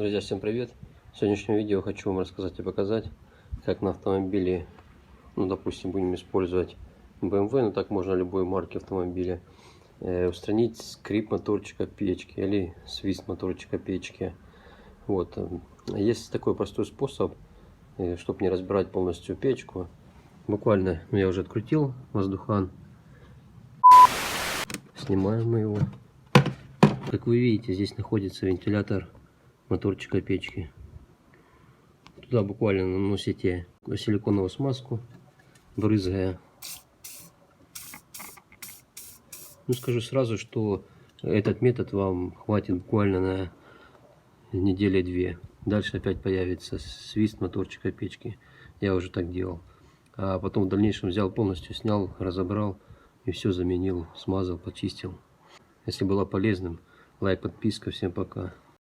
Друзья, всем привет! В сегодняшнем видео хочу вам рассказать и показать, как на автомобиле, допустим, будем использовать BMW, но так можно любой марки автомобиля, устранить скрип моторчика печки или свист моторчика печки. Вот. Есть такой простой способ, чтобы не разбирать полностью печку. Буквально я уже открутил воздухан. Снимаем мы его. Как вы видите, здесь находится вентилятор моторчика печки. Туда буквально наносите силиконовую смазку, брызгая. Скажу сразу, что этот метод вам хватит буквально на недели-две. Дальше опять появится свист моторчика печки. Я уже так делал. А потом в дальнейшем взял полностью, снял, разобрал и все заменил, смазал, почистил. Если было полезным, лайк, подписка. Всем пока.